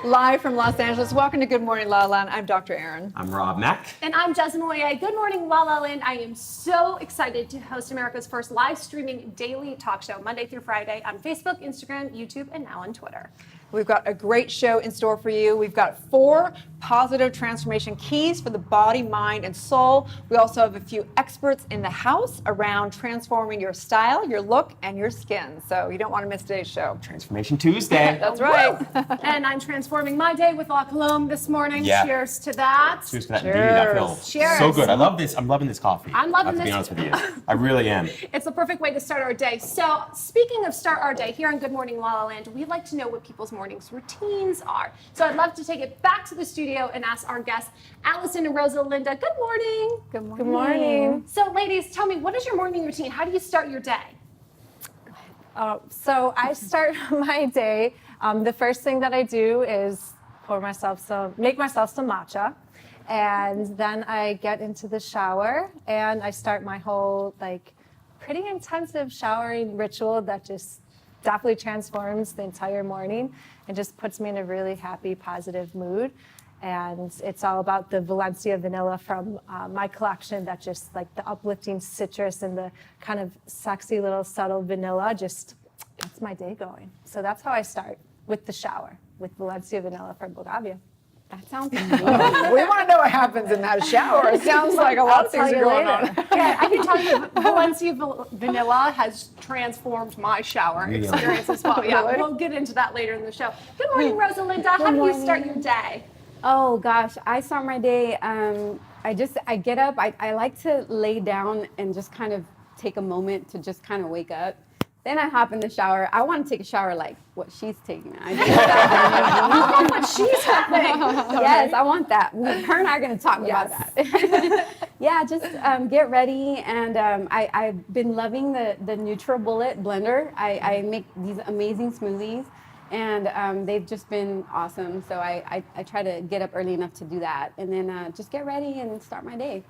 Live from Los Angeles. Welcome to Good Morning LaLa. I'm Dr. Erin. I'm Rob Mack. And I'm Jasmine Moye. Good morning, LaLa Land. I am so excited to host America's first live streaming daily talk show, Monday through Friday, on Facebook, Instagram, YouTube, and now on Twitter. We've got a great show in store for you. We've got 4 positive transformation keys for the body, mind, and soul. We also have a few experts in the house around transforming your style, your look, and your skin. So you don't want to miss today's show. Transformation Tuesday. That's right. And I'm transforming my day with La Colombe this morning. Yeah. Cheers to that. Cheers to that. Cheers. Indeed, that film. Cheers. So good. I love this. I'm loving this coffee. I'm loving To be this. honest with you, I really am. It's the perfect way to start our day. So speaking of start our day, here on Good Morning LaLa Land, we'd like to know what people's mornings routines are. So I'd love to take it back to the studio and ask our guests, Allison and Rosalinda. Good morning. Good morning. Good morning. So ladies, tell me, what is your morning routine? How do you start your day? So I start my day. The first thing that I do is make myself some matcha, and then I get into the shower and I start my whole pretty intensive showering ritual that just definitely transforms the entire morning and just puts me in a really happy, positive mood. And it's all about the Valencia vanilla from my collection that just the uplifting citrus and the kind of sexy little subtle vanilla just gets my day going. So that's how I start, with the shower, with Valencia vanilla from Bulgaria. That sounds amazing. We want to know what happens in that shower. It sounds like a lot of things are going on. Yeah, I can tell you, Valencia vanilla has transformed my shower Really? experience as well. Yeah, Really? we'll get into that later in the show. Good morning, Rosalinda. How do you start your day? Oh gosh, I start my day. I get up. I like to lay down and just kind of take a moment to just kind of wake up. Then I hop in the shower. I want to take a shower like what she's taking. I I love what she's having. Yes, I want that. Her and I are going to talk about that. Yeah, just get ready. And I've been loving the NutriBullet blender. I make these amazing smoothies, and they've just been awesome. So I try to get up early enough to do that, and then just get ready and start my day.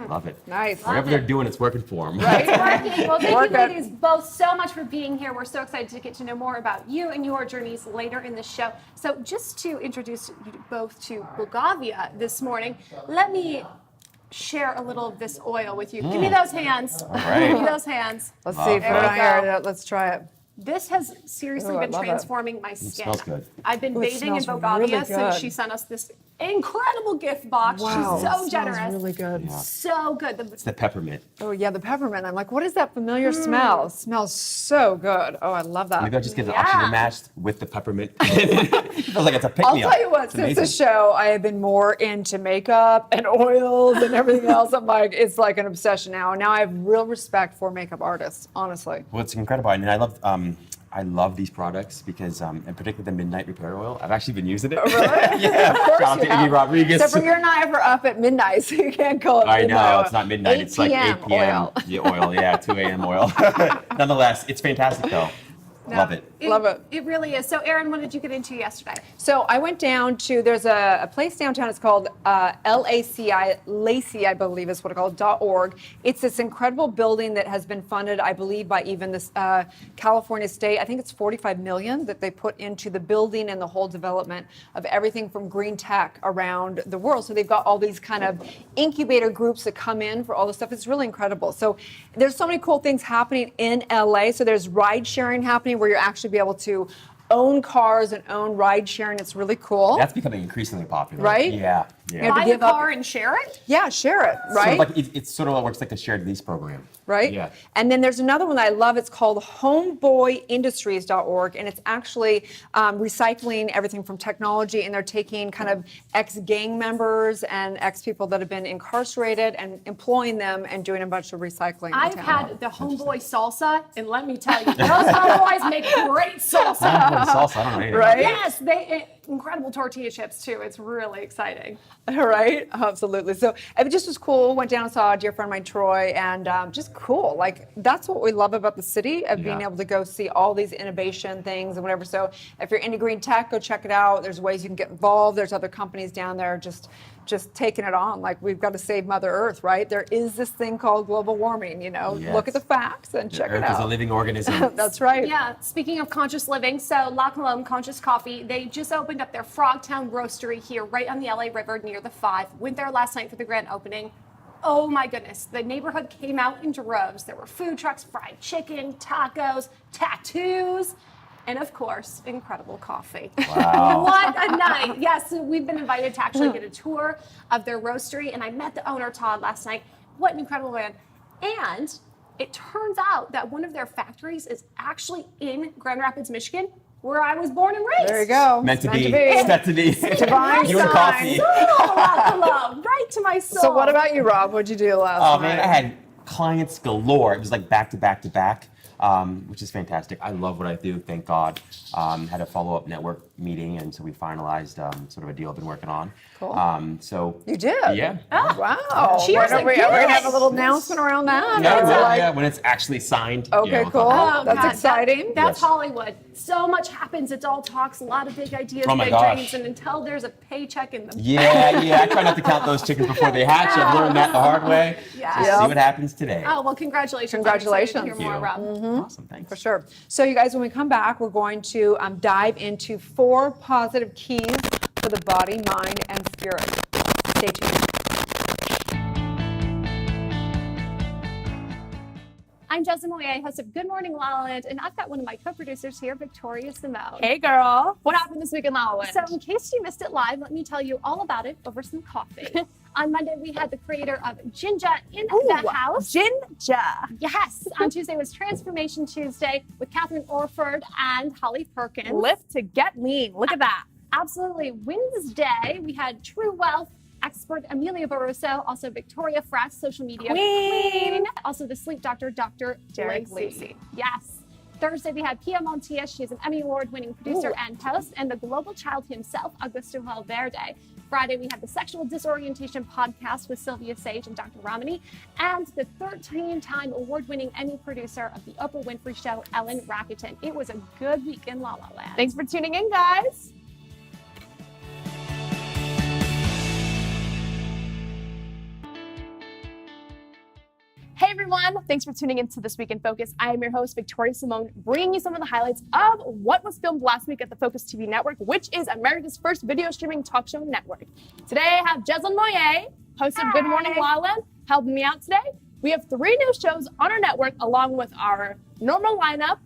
Love it. Nice. Whatever they're doing, it's working for them. Right. It's working. Well, thank Work you it. ladies both so much for being here. We're so excited to get to know more about you and your journeys later in the show. So just to introduce you both to Bulgaria this morning, let me share a little of this oil with you. Give me those hands. right. Give me those hands. Let's see. Put it There we on here. Let's try it. This has seriously Ooh, I been love it. transforming my skin. smells good. I've been Ooh, it bathing in smells Bulgaria really since good. she sent us this incredible gift box. Wow. She's so Smells generous. really good. Yeah. So good. It's the peppermint. Oh yeah, the peppermint. I'm like, what is that familiar smell? It smells so good. Oh, I love that. Maybe I'll just get the Yeah. oxygen mask with the peppermint. It feels like it's a pick I'll me up. tell you what, It's since the amazing. show, I have been more into makeup and oils and everything else. I'm like, it's like an obsession now. And now I have real respect for makeup artists, honestly. Well, it's incredible. And I love these products because, in particular, the Midnight Repair Oil. I've actually been using it. Oh, really? Yeah. Of course Shout out you to have. Iggy Rodriguez. Except for you're not ever up at midnight, so you can't call it I midnight know, oil. it's not midnight. 8 It's like 8 p.m. oil. Yeah, oil, yeah, 2 a.m. oil. Nonetheless, it's fantastic, though. Love it. Love it. It really is. So, Erin, what did you get into yesterday? So I went down to, there's a place downtown, it's called Lacey, I believe is what it's called, .org. It's this incredible building that has been funded, I believe, by even this California state. I think it's 45 million that they put into the building and the whole development of everything from green tech around the world. So they've got all these kind of incubator groups that come in for all this stuff. It's really incredible. So there's so many cool things happening in LA. So there's ride sharing happening where you'll actually be able to own cars and own ride sharing. It's really cool. That's becoming increasingly popular. Right? Yeah. Yeah. Yeah. Buy a give up- car and share it? Yeah, share it, Sort right? of like, it's sort of works like a shared lease program. Right? Yeah. And then there's another one that I love. It's called homeboyindustries.org, and it's actually recycling everything from technology, and they're taking kind of ex-gang members and ex-people that have been incarcerated and employing them and doing a bunch of recycling. in I've town. had the homeboy salsa, and let me tell you, those homeboys make great salsa. Salsa, I don't know anything. Right? Yes, incredible tortilla chips too. It's really exciting. Right? Absolutely. So it just was cool. Went down and saw a dear friend of mine, Troy, and just cool. Like, that's what we love about the city, of being Yeah. able to go see all these innovation things and whatever. So if you're into green tech, go check it out. There's ways you can get involved. There's other companies down there. Just just taken it on. Like, we've got to save Mother Earth, right? There is this thing called global warming, you know. Yes. Look at the facts and check Earth it out. is a living organism. That's right. Yeah, speaking of conscious living, so La Colombe Conscious Coffee, they just opened up their Frogtown Roastery here right on the LA River near the 5. Went there last night for the grand opening. Oh my goodness, the neighborhood came out in droves. There were food trucks, fried chicken, tacos, tattoos, and of course, incredible coffee. Wow. What a night. Yes, so we've been invited to actually get a tour of their roastery, and I met the owner, Todd, last night. What an incredible man. And it turns out that one of their factories is actually in Grand Rapids, Michigan, where I was born and raised. There you go. Meant to It's be. It's meant to be. Divine You and sign. coffee. Oh, La Colombe, right to my soul. So what about you, Rob? What'd you do last Oh night? man, I had clients galore. It was like back to back to back, which is fantastic. I love what I do, thank God. Had a follow-up network meeting, and so we finalized sort of a deal I've been working on. Cool. So You did? yeah. Oh, wow. Cheers Are we again. going to have a little announcement around that? Yeah, Or yeah, like- yeah, when it's actually signed. Okay, yeah, we'll cool. talk about it. Oh, That's God, exciting. That's Yes. Hollywood. So much happens. It's all talks, a lot of big ideas, Oh my big gosh. dreams, and until there's a paycheck in the Yeah, I try not to count those chickens before they hatch. I've learned that the hard way. Yeah. Just Yep. see what happens today. Oh, well, congratulations. Congratulations. I'm excited to hear more, Rob. Awesome, thanks. For sure. So you guys, when we come back, we're going to dive into 4 positive keys for the body, mind, and spirit. Stay tuned. I'm Jessica Moyer, host of Good Morning La La Land, and I've got one of my co-producers here, Victoria Simone. Hey girl, what happened this week in La La Land? So in case you missed it live, let me tell you all about it over some coffee. On Monday, we had the creator of Jinja in the house. Ginger. Yes. On Tuesday was Transformation Tuesday with Catherine Orford and Holly Perkins. Lift to get lean. Look at that. Absolutely. Wednesday, we had True Wealth expert Amelia Barroso, also Victoria Frass, social media Queen. also the sleep doctor, Dr. Derek Lacey. Lacey. Yes. Thursday, we had Pia Montiel. She is an Emmy Award-winning producer and host, and the global child himself, Augusto Valverde. Friday, we had the Sexual Disorientation podcast with Sylvia Sage and Dr. Ramani, and the 13-time award-winning Emmy producer of the Oprah Winfrey Show, Ellen Rakuten. It was a good week in La La Land. Thanks for tuning in, guys. Hey everyone, thanks for tuning into This Week in Focus. I am your host, Victoria Simone, bringing you some of the highlights of what was filmed last week at the Focus TV network, which is America's first video streaming talk show network. Today I have Jeslyn Moyer, host of Good Morning La La Land, helping me out today. We have 3 new shows on our network along with our normal lineup.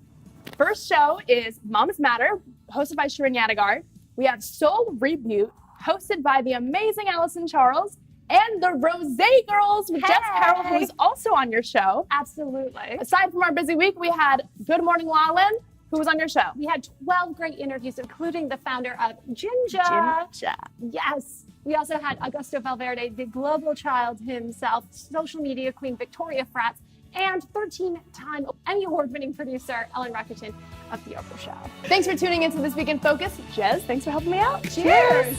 First show is Moms Matter, hosted by Shirin Yadigar. We have Soul Reboot, hosted by the amazing Allison Charles, and the Rosé Girls with Jess Carroll, who is also on your show. Absolutely. Aside from our busy week, we had Good Morning La La Land, who was on your show. We had 12 great interviews, including the founder of Jinja. Yes. We also had Augusto Valverde, the global child himself, social media queen Victoria Frass, and 13-time Emmy Award-winning producer Ellen Rakuten of The Oprah Show. Thanks for tuning into This Week in Focus. Jez, thanks for helping me out. Cheers.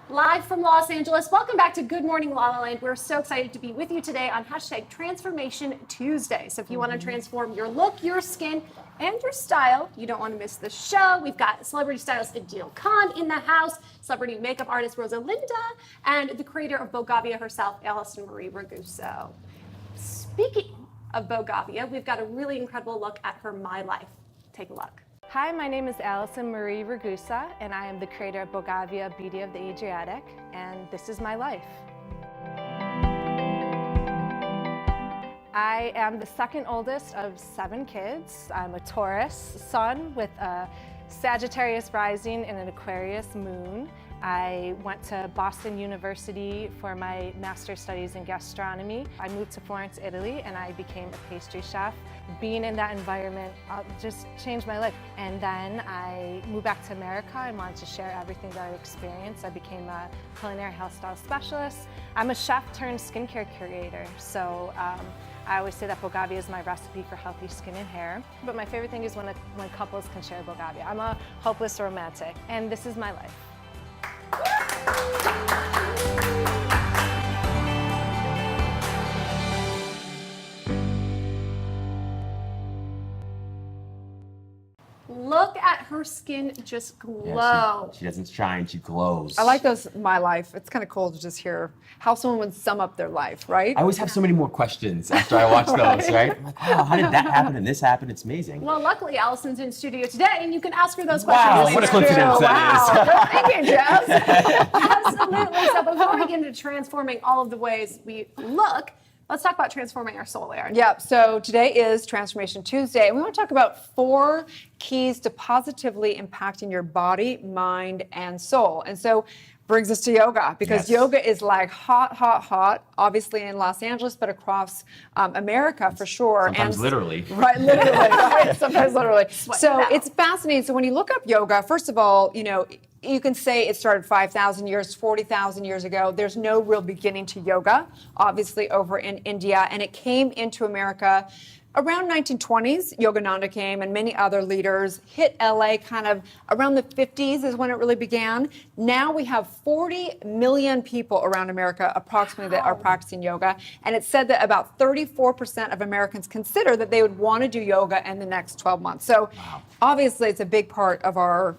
Live from Los Angeles, welcome back to Good Morning La La Land. We're so excited to be with you today on hashtag Transformation Tuesday. So if you want to transform your look, your skin, and your style, you don't want to miss the show. We've got celebrity stylist Adil Khan in the house, celebrity makeup artist Rosalinda, and the creator of Bogavia herself, Alison Marie Raguso. Speaking of Bogavia, we've got a really incredible look at her My Life. Take a look. Hi, my name is Alison Marie Ragusa, and I am the creator of Bogavia Beauty of the Adriatic, and this is my life. I am the second oldest of 7 kids. I'm a Taurus sun with a Sagittarius rising and an Aquarius moon. I went to Boston University for my master's studies in gastronomy. I moved to Florence, Italy, and I became a pastry chef. Being in that environment just changed my life. And then I moved back to America and wanted to share everything that I experienced. I became a culinary health style specialist. I'm a chef turned skincare curator. So I always say that Bogavia is my recipe for healthy skin and hair. But my favorite thing is when couples can share Bogavia. I'm a hopeless romantic, and this is my life. Look at her skin just Yeah, glow. she doesn't shine, she glows. I like those, my life. It's kind of cool to just hear how someone would sum up their life, right? I always have so many more questions after I watch those, right? I'm like, wow, how did that happen and this happen? It's amazing. Well, luckily, Allison's in studio today, and you can ask her those questions. Wow, later. what a coincidence that is. Thank you, Jess. Absolutely. So before we get into transforming all of the ways we look, let's talk about transforming our soul, Erin. Yep. So today is Transformation Tuesday, and we want to talk about 4 keys to positively impacting your body, mind, and soul. And so brings us to yoga, because Yes. yoga is like hot, hot, hot, obviously in Los Angeles, but across America for sure. Sometimes And literally. Right, literally, right? Sometimes literally. So it out. it's fascinating. So when you look up yoga, first of all, you can say it started 5,000 years, 40,000 years ago. There's no real beginning to yoga, obviously over in India, and it came into America around 1920s. Yogananda came, and many other leaders hit LA kind of around the 50s is when it really began. Now we have 40 million people around America approximately that are practicing yoga, and it's said that about 34% of Americans consider that they would want to do yoga in the next 12 months. So obviously it's a big part of our,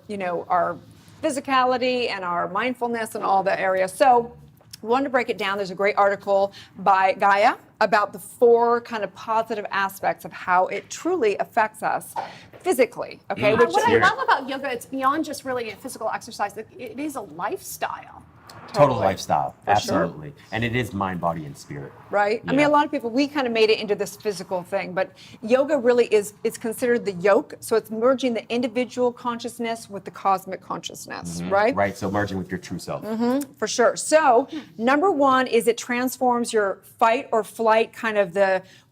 our physicality and our mindfulness and all the areas. So I wanted to break it down. There's a great article by Gaia about the 4 kind of positive aspects of how it truly affects us physically. Okay, Mm. What I Weird. love about yoga, it's beyond just really a physical exercise. It is a lifestyle. Total lifestyle, sure. absolutely. And it is mind, body, and spirit. right? I mean, Yeah. a lot of people, we kind of made it into this physical thing, but yoga really is, it's considered the yoke. So it's merging the individual consciousness with the cosmic consciousness, right? Right, so merging with your true self. For sure. So number 1 is it transforms your fight or flight, kind of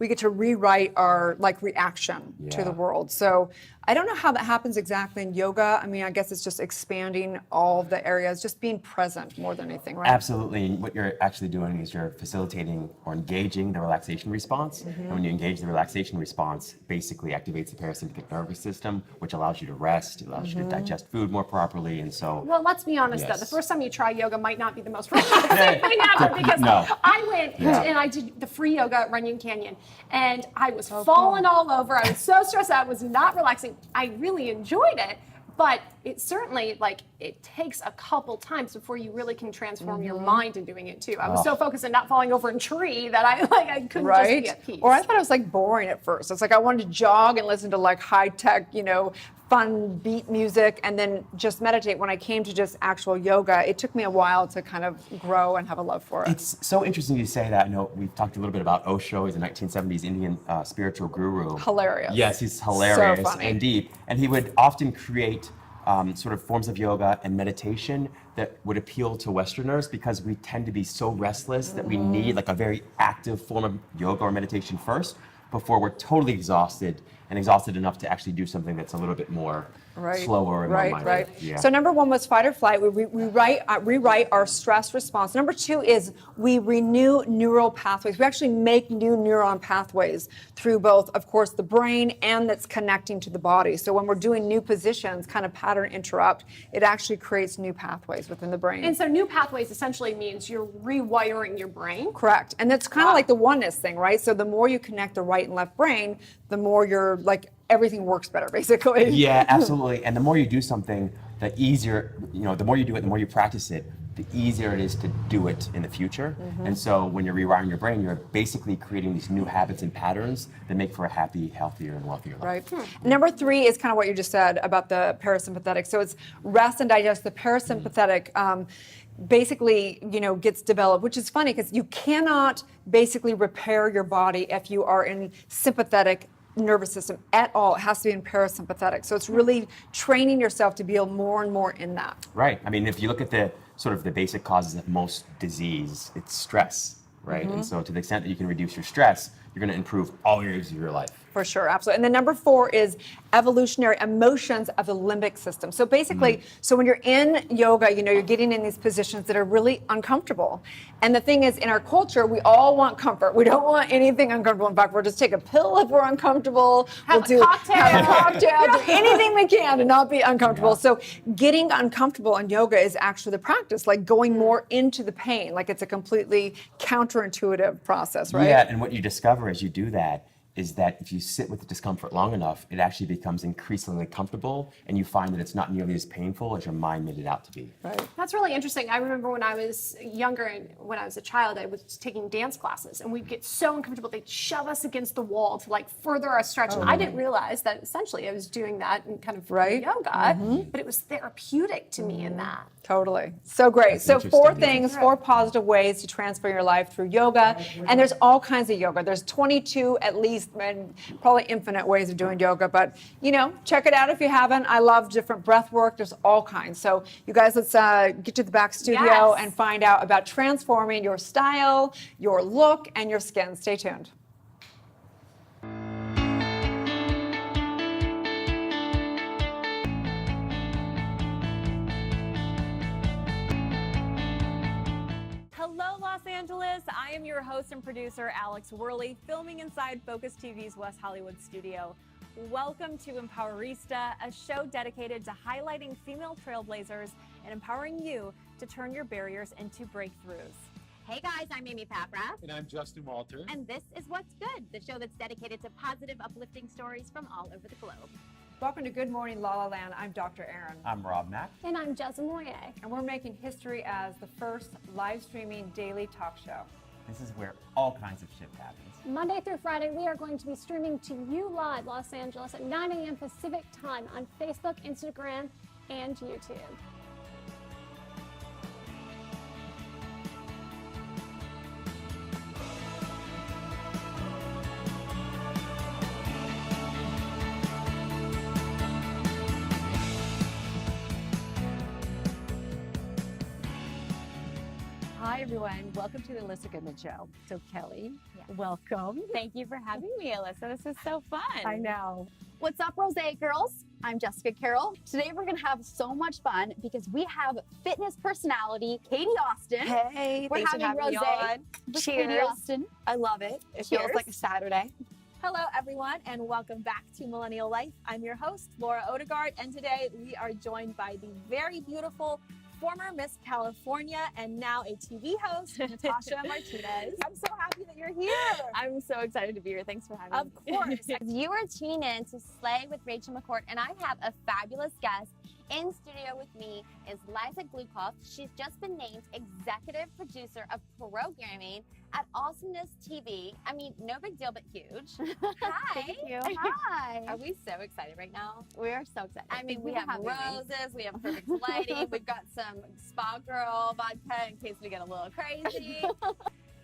we get to rewrite our reaction to Yeah. the world. So I don't know how that happens exactly in yoga. I mean, I guess it's just expanding all the areas, just being present more than anything, right? Absolutely. And what you're actually doing is you're facilitating or engaging the relaxation response. And when you engage the relaxation response, basically activates the parasympathetic nervous system, which allows you to rest, it allows you to digest food more properly. And so, Well, let's be honest, though. Yes. The first time you try yoga might not be the most relaxing thing ever, because No. I went and I did the free yoga at Runyon Canyon, and I was falling all over. I was so stressed out. It was not relaxing. I really enjoyed it, but it certainly, it takes a couple times before you really can transform your mind in doing it, too. I was so focused on not falling over a tree that I couldn't just be at peace. Or I thought it was boring at first. It's I wanted to jog and listen to high tech, fun beat music and then just meditate. When I came to just actual yoga, it took me a while to kind of grow and have a love for it. it's so interesting you say that. I know we've talked a little bit about Osho. He's a 1970s Indian spiritual guru. Hilarious. Yes, he's hilarious funny. and deep. And he would often create sort of forms of yoga and meditation that would appeal to Westerners because we tend to be so restless that we need a very active form of yoga or meditation first before we're totally exhausted and exhausted enough to actually do something that's a little bit more slower and more mindful. Right. Yeah. So number 1 was fight or flight. We rewrite our stress response. Number 2 is we renew neural pathways. We actually make new neuron pathways through both, of course, the brain and that's connecting to the body. So when we're doing new positions, kind of pattern interrupt, it actually creates new pathways within the brain. And so new pathways essentially means you're rewiring your brain. Correct. And that's kind of like the oneness thing, right? So the more you connect the right and left brain, the more you're everything works better, basically. Yeah, absolutely. And the more you do something, the easier, the more you do it, the more you practice it, the easier it is to do it in the future. And so when you're rewiring your brain, you're basically creating these new habits and patterns that make for a happy, healthier, and wealthier life. Right. Number 3 is kind of what you just said about the parasympathetic. So it's rest and digest. The parasympathetic basically, gets developed, which is funny because you cannot basically repair your body if you are in sympathetic nervous system at all. It has to be in parasympathetic. So it's really training yourself to be more and more in that. Right. I mean, if you look at the sort of the basic causes of most disease, it's stress, right? And so to the extent that you can reduce your stress, you're going to improve all areas of your life. For sure, absolutely. And then number 4 is evolutionary emotions of the limbic system. So basically, so when you're in yoga, you're getting in these positions that are really uncomfortable. And the thing is, in our culture, we all want comfort. We don't want anything uncomfortable. In fact, we'll just take a pill if we're uncomfortable. Have a cocktail. Have a cocktail, do anything we can to not be uncomfortable. So getting uncomfortable in yoga is actually the practice, going more into the pain. It's a completely counterintuitive process, right? Yeah, and what you discover as you do that is that if you sit with the discomfort long enough, it actually becomes increasingly comfortable, and you find that it's not nearly as painful as your mind made it out to be. Right. That's really interesting. I remember when I was younger and when I was a child, I was taking dance classes and we'd get so uncomfortable. They'd shove us against the wall to like further our stretch. And I didn't realize that essentially I was doing that in kind of Right. yoga, but it was therapeutic to me in that. Totally. So great. That's So four interesting, yeah. things, four positive ways to transfer your life through yoga. And there's all kinds of yoga. There's 22 at least, and probably infinite ways of doing yoga. But, you know, check it out if you haven't. I love different breath work. There's all kinds. So you guys, let's get to the back studio Yes. and find out about transforming your style, your look, and your skin. Stay tuned. Hello, Los Angeles. I am your host and producer, Alex Worley, filming inside Focus TV's West Hollywood studio. Welcome to Empowerista, a show dedicated to highlighting female trailblazers and empowering you to turn your barriers into breakthroughs. Hey guys, I'm Amy Paprath. And I'm Justin Walter. And this is What's Good, the show that's dedicated to positive, uplifting stories from all over the globe. Welcome to Good Morning La La Land. I'm Dr. Erin. I'm Rob Mack. And I'm Jessica Moyer. And we're making history as the first live streaming daily talk show. This is where all kinds of shit happens. Monday through Friday, we are going to be streaming to you live, Los Angeles, at 9 a.m. Pacific time on Facebook, Instagram, and YouTube. Hi, everyone. Welcome to the Alyssa Goodman Show. So, Kelly, welcome. Thank you for having me, Alyssa. This is so fun. I know. What's up, Rose girls? I'm Jessica Carroll. Today we're gonna have so much fun because we have fitness personality Katie Austin. Hey, We're thanks for having having me Rose on. with Cheers. Katie Austin. I love it. It Cheers. feels like a Saturday. Hello, everyone, and welcome back to Millennial Life. I'm your host, Laura Odegaard, and today we are joined by the very beautiful former Miss California and now a TV host, Natasha Martinez. I'm so happy that you're here. I'm so excited to be here. Thanks for having Of me. course. You are tuning in to Slay with Rachel McCourt, and I have a fabulous guest. In studio with me is Liza Glukoff. She's just been named executive producer of programming at Awesomeness TV. I mean, no big deal, but huge. Hi. Thank you. Hi. Are we so excited right now? We are so excited. I mean, Thank we you for have having me. roses, we have perfect lighting, we've got some Spa Girl vodka in case we get a little crazy.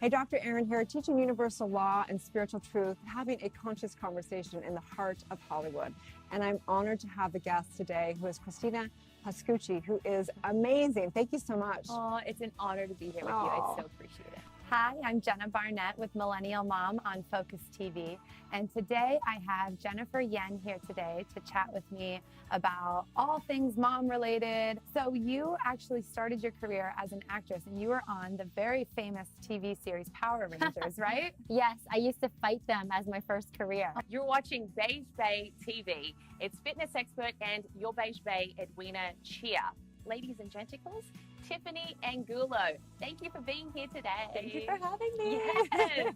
Hey, Dr. Erin here, teaching universal law and spiritual truth, having a conscious conversation in the heart of Hollywood. And I'm honored to have the guest today, who is Christina Pascucci, who is amazing. Thank you so much. Oh, it's an honor to be here with you. I so appreciate it. Hi, I'm Jenna Barnett with Millennial Mom on Focus TV. And today I have Jennifer Yen here today to chat with me about all things mom related. So you actually started your career as an actress and you were on the very famous TV series Power Rangers, right? Yes, I used to fight them as my first career. You're watching Beige Bay TV. It's fitness expert and your Beige Bay Edwina Chia. Ladies and genticles, Tiffany Angulo. Thank you for being here today. Thank you for having me. Yes.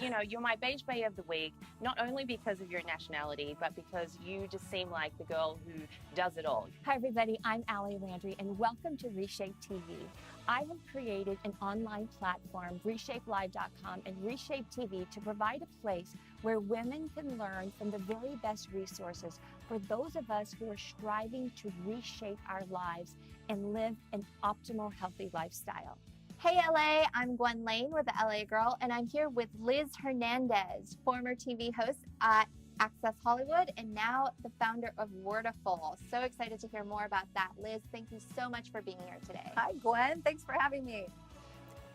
You know, you're my Beige Bay of the week, not only because of your nationality, but because you just seem like the girl who does it all. Hi everybody, I'm Allie Landry and welcome to Reshape TV. I have created an online platform, reshapelive.com and Reshape TV, to provide a place where women can learn from the very best resources for those of us who are striving to reshape our lives and live an optimal, healthy lifestyle. Hey LA, I'm Gwen Lane with the LA Girl, and I'm here with Liz Hernandez, former TV host at Access Hollywood and now the founder of Wordiful. So excited to hear more about that. Liz, thank you so much for being here today. Hi, Gwen. Thanks for having me.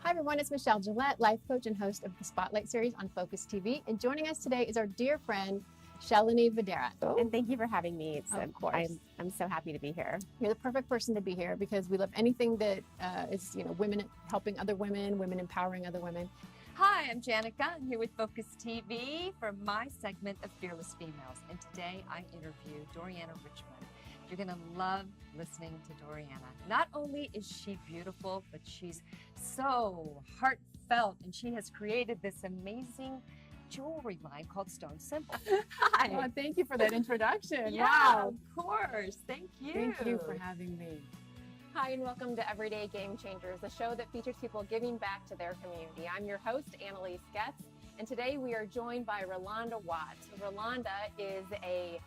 Hi, everyone. It's Michelle Gillette, life coach and host of the Spotlight series on Focus TV. And joining us today is our dear friend, Shalini Videra. And thank you for having me. Of course. I'm so happy to be here. You're the perfect person to be here because we love anything that is, women helping other women, women empowering other women. Hi, I'm Janica. I'm here with Focus TV for my segment of Fearless Females. And today I interview Doriana Richmond. You're going to love listening to Doriana. Not only is she beautiful, but she's so heartfelt, and she has created this amazing jewelry line called Stone Symbol. Hi. Oh, thank you for that introduction. Yeah, Wow. of course. Thank you. Thank you for having me. Hi, and welcome to Everyday Game Changers, a show that features people giving back to their community. I'm your host, Annalise Getz, and today we are joined by Rolanda Watts. Rolanda is a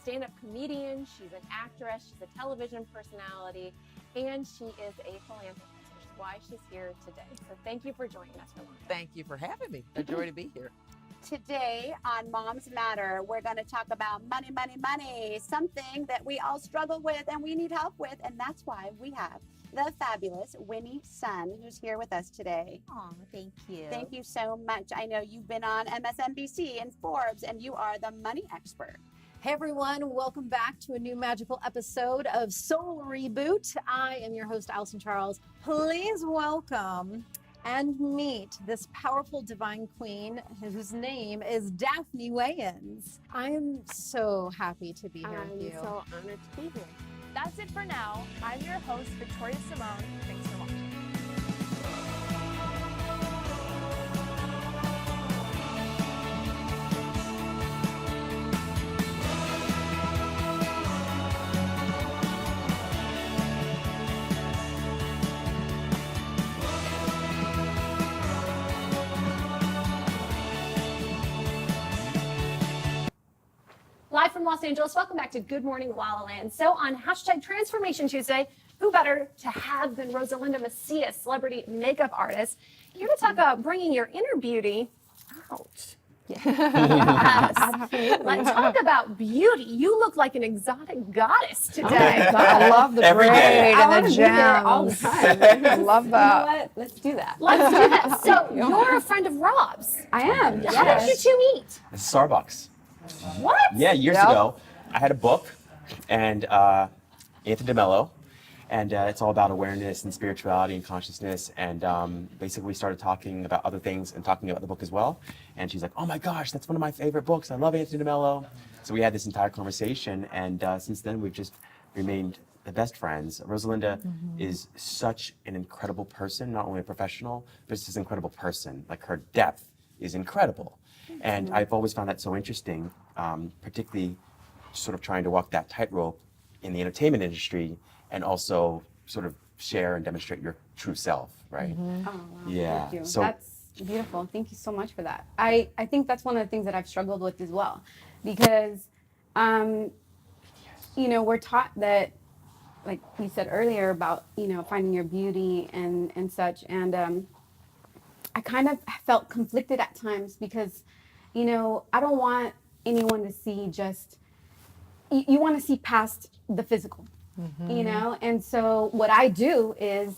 stand-up comedian, she's an actress, she's a television personality, and she is a philanthropist, which is why she's here today. So thank you for joining us, Rolanda. Thank you for having me. A joy to be here. Today on Moms Matter, we're going to talk about money, money, money, something that we all struggle with and we need help with. And that's why we have the fabulous Winnie Sun, who's here with us today. Oh, thank you. Thank you so much. I know you've been on MSNBC and Forbes, and you are the money expert. Hey everyone, welcome back to a new magical episode of Soul Reboot. I am your host, Allison Charles. Please welcome and meet this powerful divine queen whose name is Daphne Wayans. I am so happy to be here with you. I'm so honored to be here. That's it for now. I'm your host, Victoria Simone. Thanks for watching. Live from Los Angeles, welcome back to Good Morning LaLa Land. So on hashtag Transformation Tuesday, who better to have than Rosalinda Macias, celebrity makeup artist, here to talk about bringing your inner beauty out. Yes. Let's talk about beauty. You look like an exotic goddess today. God, I love the Every day. braid and the gems. all the time. I love that. You know what? Let's do that. Let's do this. So you're a friend of Rob's. I am. How did you two meet? Starbucks. What? Yeah, years ago, I had a book, and Anthony DeMello, and it's all about awareness and spirituality and consciousness. And basically, we started talking about other things and talking about the book as well. And she's like, "Oh my gosh, that's one of my favorite books. I love Anthony DeMello." So we had this entire conversation, and since then, we've just remained the best friends. Rosalinda is such an incredible person, not only a professional, but just an incredible person. Like, her depth is incredible. And I've always found that so interesting, particularly sort of trying to walk that tightrope in the entertainment industry and also sort of share and demonstrate your true self, right? Oh, wow. Yeah. Thank you. So That's beautiful. Thank you so much for that. I think that's one of the things that I've struggled with as well, because, you know, we're taught that, like you said earlier about, you know, finding your beauty and such. And I kind of felt conflicted at times because, you know, I don't want anyone to see just, you want to see past the physical, you know? And so what I do is,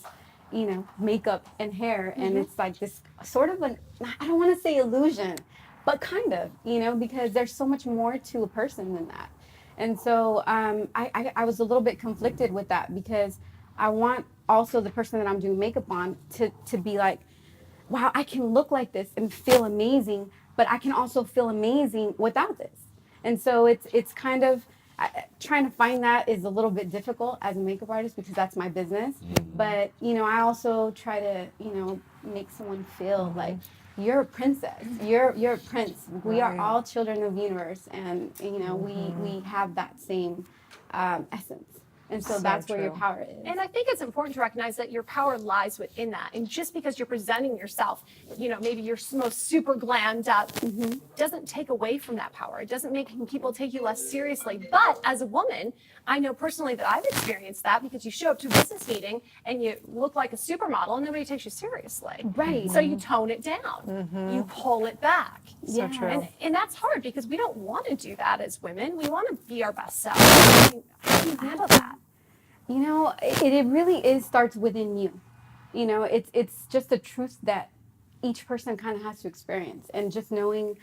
you know, makeup and hair. And it's like this sort of an, I don't want to say illusion, but kind of, you know, because there's so much more to a person than that. And so I was a little bit conflicted with that because I want also the person that I'm doing makeup on to be like, wow, I can look like this and feel amazing, but I can also feel amazing without this. And so it's kind of, trying to find that is a little bit difficult as a makeup artist because that's my business. But, you know, I also try to, you know, make someone feel like you're a princess, you're a prince. We are all children of the universe, and, you know, we have that same essence. And so that's where your power is. And I think it's important to recognize that your power lies within that. And just because you're presenting yourself, you know, maybe you're most super glammed up, doesn't take away from that power. It doesn't make people take you less seriously. But as a woman, I know personally that I've experienced that because you show up to a business meeting and you look like a supermodel and nobody takes you seriously. Right. So you tone it down. You pull it back. So true. And that's hard because we don't want to do that as women. We want to be our best self. I mean, how do you handle that? You know, it really starts within you. You know, it's just a truth that each person kind of has to experience, and just knowing,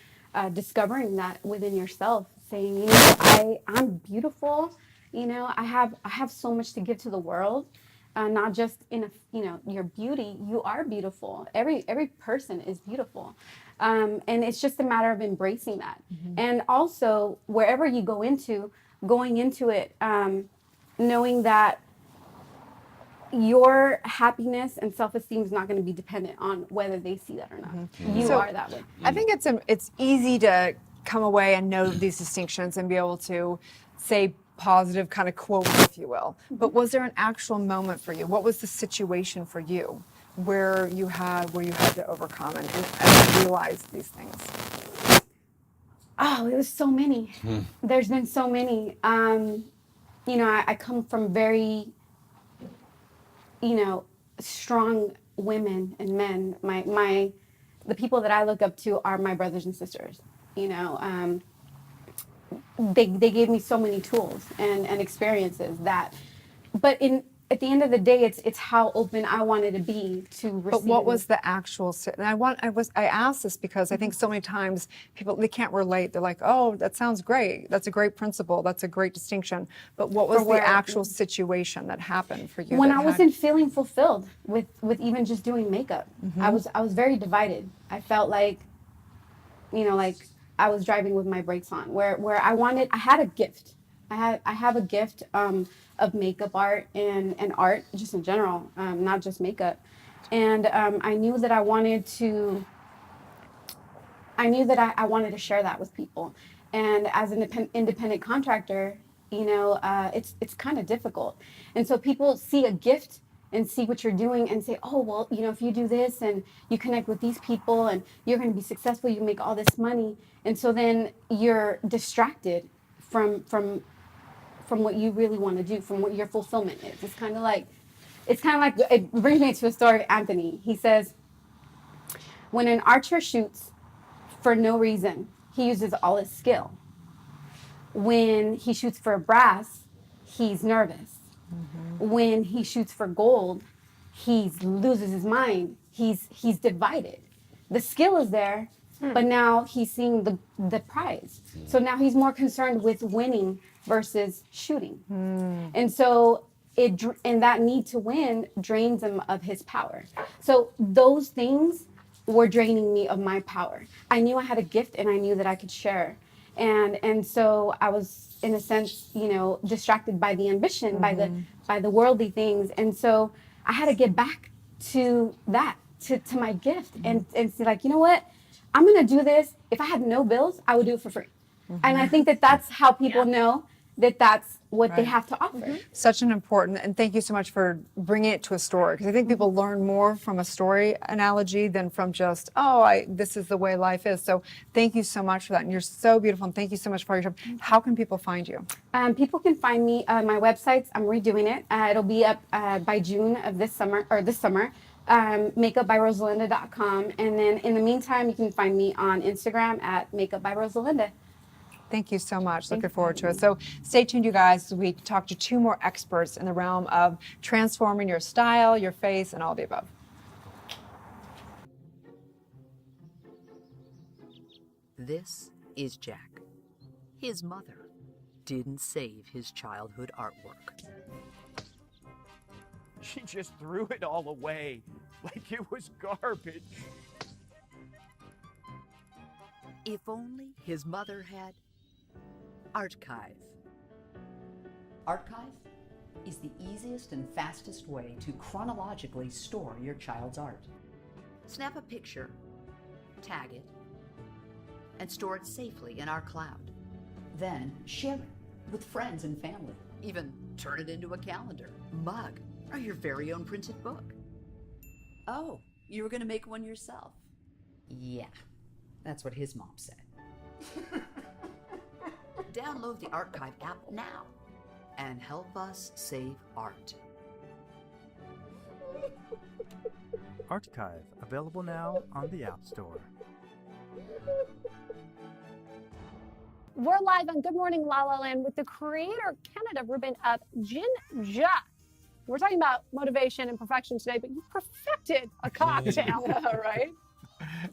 discovering that within yourself, saying, you know, I'm beautiful. You know, I have so much to give to the world, not just in you know, your beauty. You are beautiful. Every person is beautiful, and it's just a matter of embracing that. And also, wherever you going into it. Knowing that your happiness and self-esteem is not going to be dependent on whether they see that or not. You So, are that way. I think it's easy to come away and know these distinctions and be able to say positive kind of quotes, if you will. But was there an actual moment for you? What was the situation for you where you had to overcome and realize these things? Oh, it was so many. There's been so many. You know, I come from very, you know, strong women and men. The people that I look up to are my brothers and sisters. You know, they gave me so many tools and experiences that, but at the end of the day, it's how open I wanted to be to receive. But what was the actual? And I asked this because I think so many times people, they can't relate. They're like, oh, that sounds great. That's a great principle. That's a great distinction. But what was the actual situation that happened for you? When I wasn't feeling fulfilled with even just doing makeup, I was very divided. I felt like, you know, like I was driving with my brakes on. Where I had a gift. I have a gift of makeup art and art just in general, not just makeup. And I knew that I wanted to share that with people. And as an independent contractor, you know, it's kind of difficult. And so people see a gift and see what you're doing and say, oh, well, you know, if you do this and you connect with these people and you're going to be successful, you make all this money. And so then you're distracted from what you really want to do, from what your fulfillment is. It's kind of like, it brings me to a story of Anthony. He says, when an archer shoots for no reason, he uses all his skill. When he shoots for brass, he's nervous. When he shoots for gold, he loses his mind. He's divided. The skill is there, but now he's seeing the prize. So now he's more concerned with winning versus shooting. And so and that need to win drains him of his power. So those things were draining me of my power. I knew I had a gift and I knew that I could share. And so I was, in a sense, you know, distracted by the ambition, by the worldly things. And so I had to get back to that, to my gift and see, like, you know what? I'm going to do this. If I had no bills, I would do it for free. And I think that that's how people know that that's what they have to offer. Such an important, and thank you so much for bringing it to a story, because I think people learn more from a story analogy than from just, this is the way life is. So thank you so much for that. And you're so beautiful. And thank you so much for your job. How can people find you? People can find me on my websites. I'm redoing it. It'll be up by June of this summer, makeupbyrosalinda.com. And then in the meantime, you can find me on Instagram at makeupbyrosalinda. Thank you so much. Looking forward to it. So stay tuned, you guys, as we talk to two more experts in the realm of transforming your style, your face, and all the above. This is Jack. His mother didn't save his childhood artwork. She just threw it all away like it was garbage. If only his mother had Archive. Archive is the easiest and fastest way to chronologically store your child's art. Snap a picture, tag it, and store it safely in our cloud. Then share it with friends and family. Even turn it into a calendar, mug, or your very own printed book. Oh, you were going to make one yourself? Yeah, that's what his mom said. Download the Archive app now and help us save art. Archive, available now on the App Store. We're live on Good Morning La La Land with the creator Canada Ruben of Jinja. We're talking about motivation and perfection today, but you perfected a cocktail, right?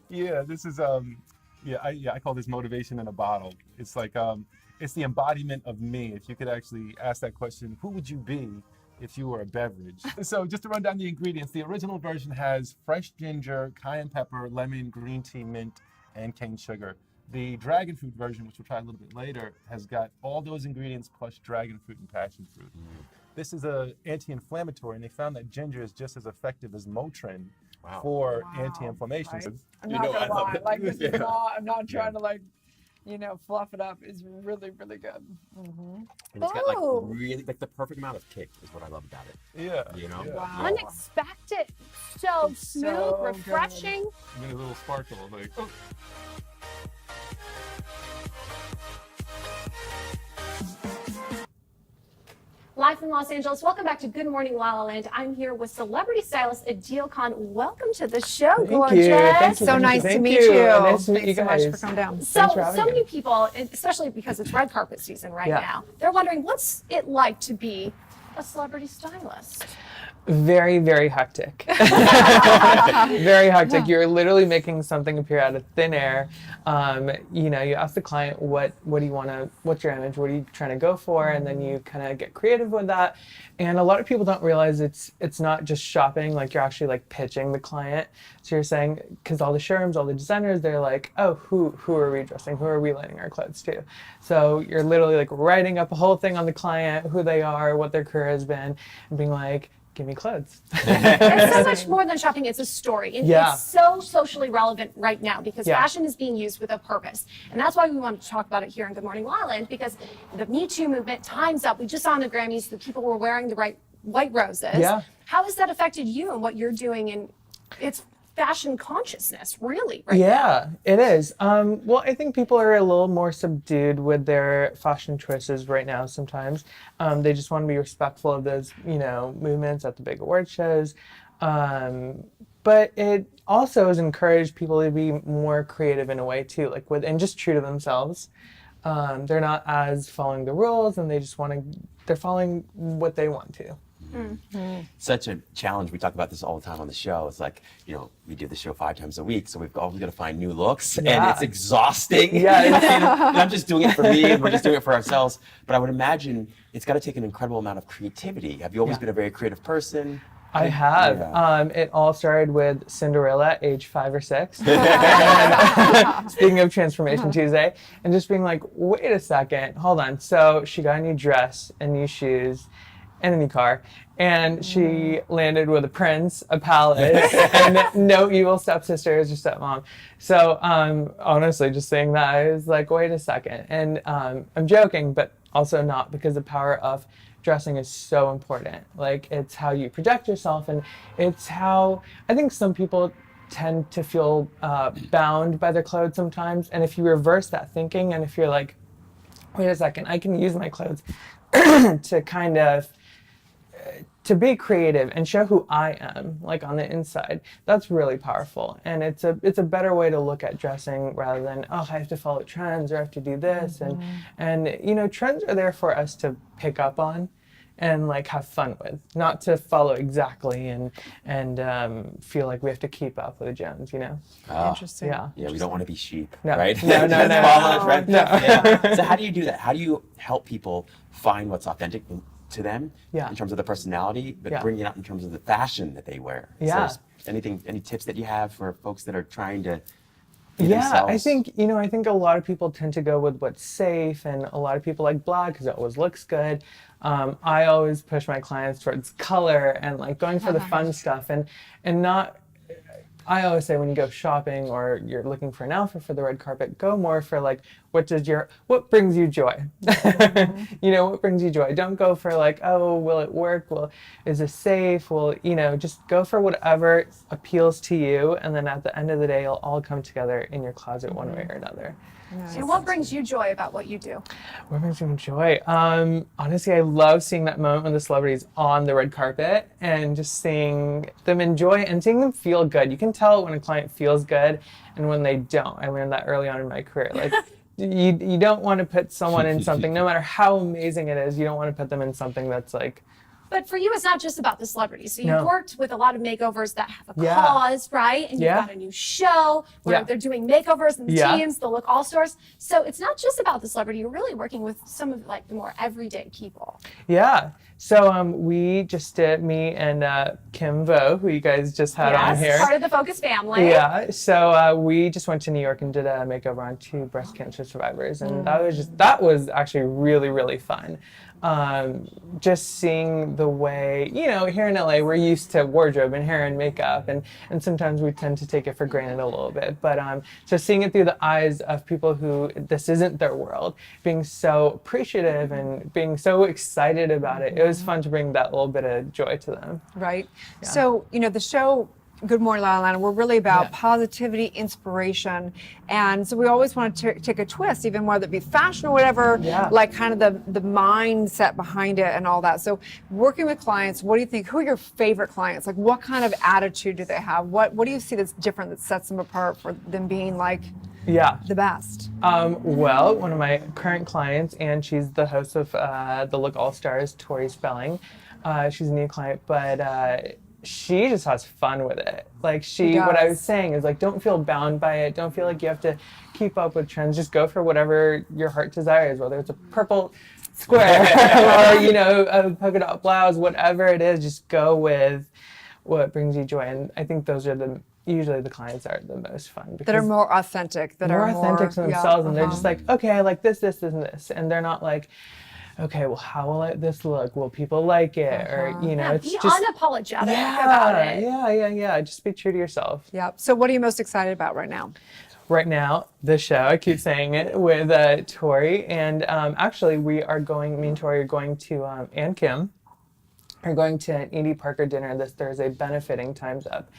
Yeah, this is I call this motivation in a bottle. It's like it's the embodiment of me. If you could actually ask that question, who would you be if you were a beverage? So just to run down the ingredients, the original version has fresh ginger, cayenne pepper, lemon, green tea, mint, and cane sugar. The dragon fruit version, which we'll try a little bit later, has got all those ingredients plus dragon fruit and passion fruit. this is a anti-inflammatory, and they found that ginger is just as effective as Motrin for anti-inflammation. Right? So, I'm you not know, gonna I love lie, it. like this Yeah. is not, I'm not trying to like, fluff it up. It's really, really good. And it's got like really like the perfect amount of kick is what I love about it. Yeah. You know? Wow. Unexpected. So smooth, so refreshing. And then a little sparkle, like, oh. Live from Los Angeles. Welcome back to Good Morning La La Land. I'm here with celebrity stylist Adil Khan. Welcome to the show, gorgeous. Thank you. So nice to meet you. Nice to meet you Thanks so guys. much for coming down. So many people, especially because it's red carpet season right Yeah. now, they're wondering what's it like to be a celebrity stylist? Very, very hectic. Very hectic. You're literally making something appear out of thin air. You ask the client what's your image, what are you trying to go for, and then you kind of get creative with that. And a lot of people don't realize it's not just shopping, like you're actually like pitching the client. So you're saying, because all the showrooms, all the designers, they're like, oh, who are we dressing? Who are we lending our clothes to? So you're literally like writing up a whole thing on the client, who they are, what their career has been, and being like, give me clothes. It's so much more than shopping. It's a story. And Yeah. it's so socially relevant right now because Yeah. fashion is being used with a purpose. And that's why we wanted to talk about it here in Good Morning La La Land, because the Me Too movement, time's up. We just saw on the Grammys that people were wearing the right white roses. Yeah. How has that affected you and what you're doing? And it's fashion consciousness, really, right Yeah, it is. Well, I think people are a little more subdued with their fashion choices right now sometimes. They just want to be respectful of those, movements at the big award shows. But it also has encouraged people to be more creative in a way too, and just true to themselves. They're not as following the rules, and they just they're following what they want to. Such a challenge. We talk about this all the time on the show. It's like, we do the show 5 times a week, so we've always got to find new looks, and it's exhausting. Yeah, and I'm just doing it for me, and we're just doing it for ourselves. But I would imagine it's got to take an incredible amount of creativity. Have you always been a very creative person? I have. Yeah. It all started with Cinderella, age 5 or 6. And, speaking of Transformation Tuesday, and just being like, wait a second, hold on. So she got a new dress and new shoes and a new car, and she landed with a prince, a palace, and no evil stepsisters or stepmom. So honestly, just saying that, I was like, wait a second. And I'm joking, but also not, because the power of dressing is so important. Like, it's how you project yourself, and it's how I think some people tend to feel bound by their clothes sometimes. And if you reverse that thinking, and if you're like, wait a second, I can use my clothes to kind of to be creative and show who I am, like on the inside, that's really powerful. And it's a better way to look at dressing rather than, oh, I have to follow trends or I have to do this. And trends are there for us to pick up on and like have fun with, not to follow exactly and feel like we have to keep up with the Jones, Interesting. Yeah. Yeah, we don't want to be sheep, No. right? No. Follow the trend. No. Yeah. So how do you do that? How do you help people find what's authentic to them in terms of the personality, but bring it out in terms of the fashion that they wear? Yeah. So any tips that you have for folks that are trying to be Yeah, themselves? I think a lot of people tend to go with what's safe, and a lot of people like black because it always looks good. I always push my clients towards color and like going for the fun stuff, and not. I always say when you go shopping or you're looking for an outfit for the red carpet, go more for like what brings you joy. What brings you joy. Don't go for like, oh, will it work? Is it safe? Just go for whatever appeals to you, and then at the end of the day, it'll all come together in your closet one way or another. Nice. So what brings you joy about what you do? What brings me joy? Honestly, I love seeing that moment when the celebrity's on the red carpet and just seeing them enjoy and seeing them feel good. You can tell when a client feels good and when they don't. I learned that early on in my career. Like, you don't want to put someone in something, no matter how amazing it is, you don't want to put them in something that's like, But for you, it's not just about the celebrities. So you've No. worked with a lot of makeovers that have a Yeah. cause, right? And you've Yeah. got a new show where Yeah. they're doing makeovers and the Yeah. teams, the look all stars. So it's not just about the celebrity. You're really working with some of like the more everyday people. yeah. So we just did, me and Kim Vo, who you guys just had on here. Yes, part of the Focus family. Yeah, so we just went to New York and did a makeover on 2 breast cancer survivors, and that was actually really, really fun. just seeing the way, here in LA, we're used to wardrobe and hair and makeup, and sometimes we tend to take it for granted a little bit. But so seeing it through the eyes of people who this isn't their world, being so appreciative and being so excited about it, it was fun to bring that little bit of joy to them. Right. Yeah. So, the show Good Morning LaLa, we're really about positivity, inspiration, and so we always want to take a twist, even whether it be fashion or whatever, like kind of the mindset behind it and all that. So working with clients, what do you think? Who are your favorite clients? Like what kind of attitude do they have? What do you see that's different that sets them apart for them being like the best? Well, one of my current clients, and she's the host of the Look All Stars, Tori Spelling. She's a new client, but she just has fun with it. Like what I was saying is like, don't feel bound by it. Don't feel like you have to keep up with trends. Just go for whatever your heart desires, whether it's a purple square or, a polka dot blouse, whatever it is, just go with what brings you joy. And I think those are usually the clients that are the most fun. That are more authentic. That are more authentic to themselves. And they're just like, okay, I like this, this, and this. And they're not like, okay, well, how will this look? Will people like it? Or, it's be just unapologetic about it. Yeah. Just be true to yourself. Yeah. So what are you most excited about right now? Right now, the show, I keep saying it, with Tori. And actually, me and Tori are going to, and Kim, are going to an Edie Parker dinner this Thursday benefiting Time's Up,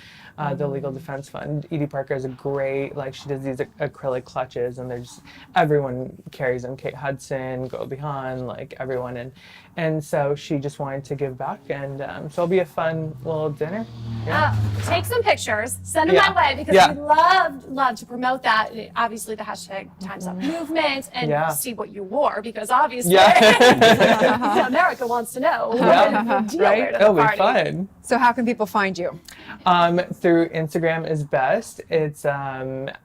the Legal Defense Fund. Edie Parker is a great, she does these acrylic clutches, and everyone carries them. Kate Hudson, Goldie Hawn, everyone. And so she just wanted to give back, and so it'll be a fun little dinner. Yeah. Take some pictures, send them my way, because we love to promote that. Obviously, the hashtag Time's Up movement, and see what you wore, because obviously America wants to know. Right? It'll be fun. So how can people find you? Through Instagram is best. It's at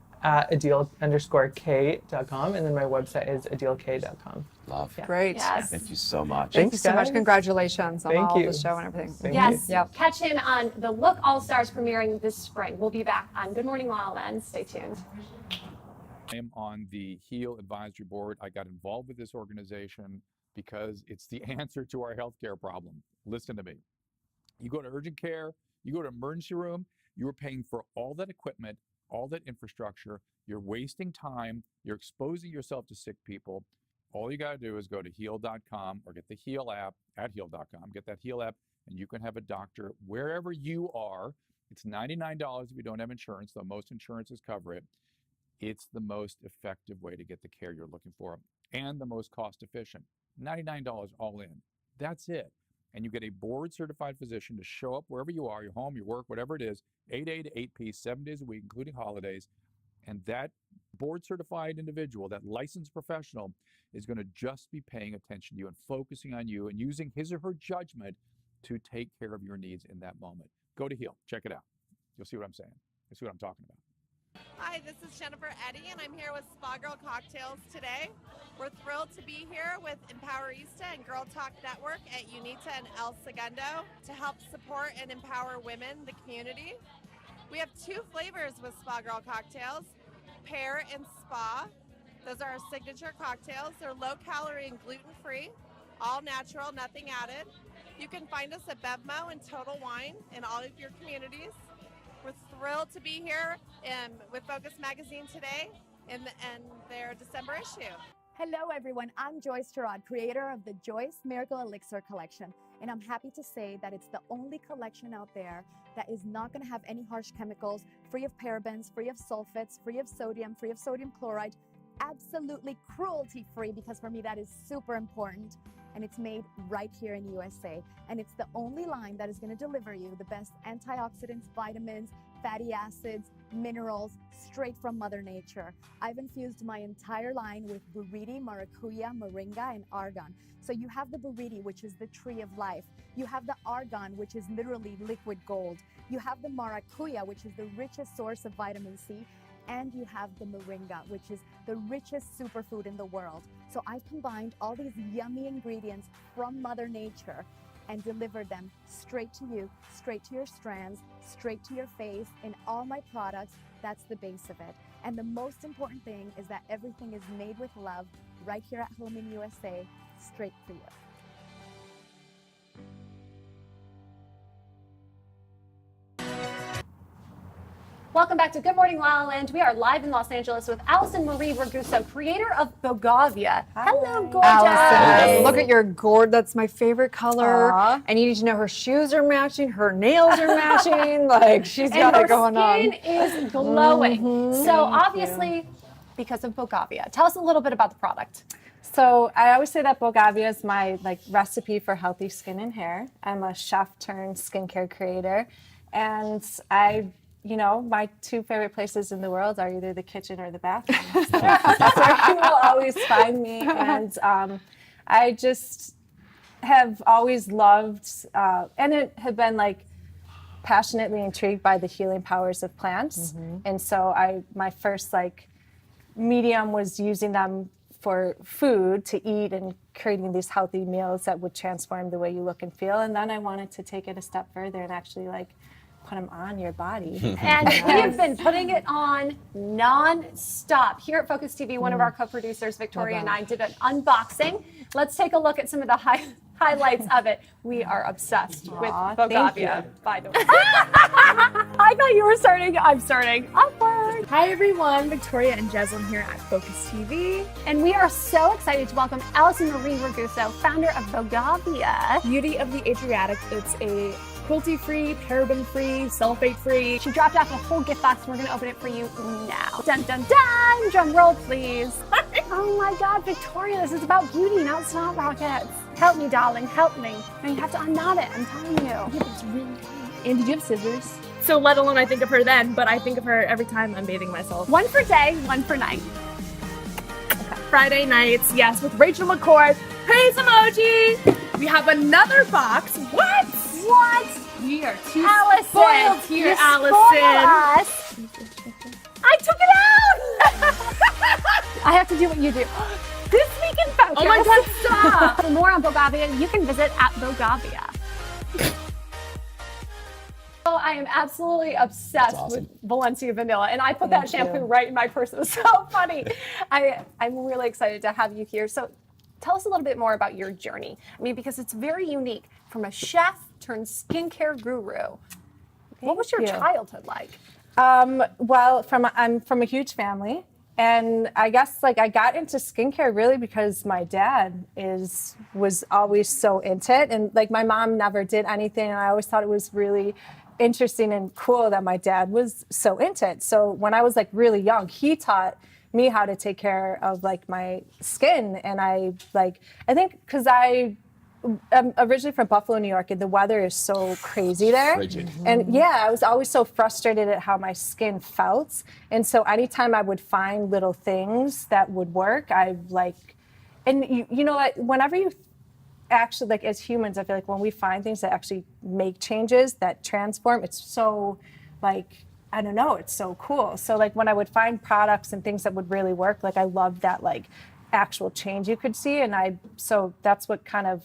adil_k.com, and then my website is adilk.com. Love. Great. Yes. Thank you so much. Thank you so much. Congratulations on all the show and everything. Yes. Catch him on the Look All Stars premiering this spring. We'll be back on Good Morning LaLa, and stay tuned. I am on the HEAL Advisory Board. I got involved with this organization because it's the answer to our healthcare problem. Listen to me. You go to urgent care, you go to emergency room, you are paying for all that equipment, all that infrastructure, you're wasting time, you're exposing yourself to sick people. All you got to do is go to heal.com or get the HEAL app at heal.com. Get that HEAL app, and you can have a doctor wherever you are. It's $99 if you don't have insurance, though most insurances cover it. It's the most effective way to get the care you're looking for and the most cost efficient. $99 all in. That's it. And you get a board-certified physician to show up wherever you are, your home, your work, whatever it is, 8A to 8P, 7 days a week, including holidays. And that board-certified individual, that licensed professional, is going to just be paying attention to you and focusing on you and using his or her judgment to take care of your needs in that moment. Go to HEAL. Check it out. You'll see what I'm saying. You'll see what I'm talking about. Hi, this is Jennifer Eddy, and I'm here with Spa Girl Cocktails today. We're thrilled to be here with Empowerista and Girl Talk Network at UNITA and El Segundo to help support and empower women, the community. We have 2 flavors with Spa Girl Cocktails, Pear and Spa. Those are our signature cocktails. They're low-calorie and gluten-free, all natural, nothing added. You can find us at Bevmo and Total Wine in all of your communities. We're thrilled to be here with Focus Magazine today in their December issue. Hello everyone, I'm Joyce Gerard, creator of the Joyce Miracle Elixir collection, and I'm happy to say that it's the only collection out there that is not going to have any harsh chemicals, free of parabens, free of sulfates, free of sodium chloride, absolutely cruelty free, because for me that is super important. And it's made right here in USA. And it's the only line that is going to deliver you the best antioxidants, vitamins, fatty acids, minerals, straight from Mother Nature. I've infused my entire line with buriti, maracuya, moringa, and argan. So you have the buriti, which is the tree of life. You have the argan, which is literally liquid gold. You have the maracuya, which is the richest source of vitamin C. And you have the moringa, which is the richest superfood in the world. So I've combined all these yummy ingredients from Mother Nature and delivered them straight to you, straight to your strands, straight to your face. In all my products, that's the base of it. And the most important thing is that everything is made with love right here at home in USA, straight for you. Welcome back to Good Morning La La Land. We are live in Los Angeles with Allison Marie Raguso, creator of Bogavia. Hello, gorgeous. Allison, look at your gourd. That's my favorite color. Aw. And you need to know her shoes are matching, her nails are matching. Like, she's got it going on. And her skin is glowing. Mhm. So obviously, because of Bogavia. Tell us a little bit about the product. So I always say that Bogavia is my recipe for healthy skin and hair. I'm a chef turned skincare creator, and my two favorite places in the world are either the kitchen or the bathroom. So that's where you will always find me. And I just have always loved and have been passionately intrigued by the healing powers of plants. And so my first medium was using them for food to eat and creating these healthy meals that would transform the way you look and feel. And then I wanted to take it a step further and actually put them on your body. And we have been putting it on non-stop. Here at Focus TV, one of our co-producers, Victoria, and I did an unboxing. Let's take a look at some of the highlights of it. We are obsessed with Bogavia, by the way. I thought you were starting. I'm starting. Awkward. Hi everyone, Victoria and Jeslyn here at Focus TV. And we are so excited to welcome Allison Marie Raguso, founder of Bogavia. Beauty of the Adriatic. It's a cruelty-free, paraben-free, sulfate-free. She dropped off a whole gift box and we're gonna open it for you now. Dun, dun, dun! Drum roll, please. Oh my God, Victoria, this is about beauty, now it's not rockets. Help me, darling, help me. Now you have to unknot it, I'm telling you. Yeah, but it's really tight. And did you have scissors? So let alone I think of her then, but I think of her every time I'm bathing myself. One for day, one for night. Okay. Friday nights, yes, with Rachel McCord. Praise emoji! We have another box. What? What? We are too Allison, spoiled here, you Allison. spoiled us. I took it out! I have to do what you do. This week in Focus. Oh my God, stop! For more on Bogavia, you can visit at Bogavia. Oh, I am absolutely obsessed with Valencia Vanilla, and I put that shampoo right in my purse. It was so funny. I'm really excited to have you here. So tell us a little bit more about your journey. I mean, because it's very unique from a chef turned skincare guru. What was your childhood like? Well, I'm from a huge family, and I guess I got into skincare really because my dad was always so into it, and my mom never did anything, and I always thought it was really interesting and cool that my dad was so into it. So when I was really young, he taught me how to take care of my skin, and I think because I'm originally from Buffalo, New York, and the weather is so crazy there. Frigid. And I was always so frustrated at how my skin felt. And so anytime I would find little things that would work, and you know what, whenever you actually, as humans, I feel when we find things that actually make changes, that transform, it's so I don't know, it's so cool. So when I would find products and things that would really work, I loved that actual change you could see. And so that's what kind of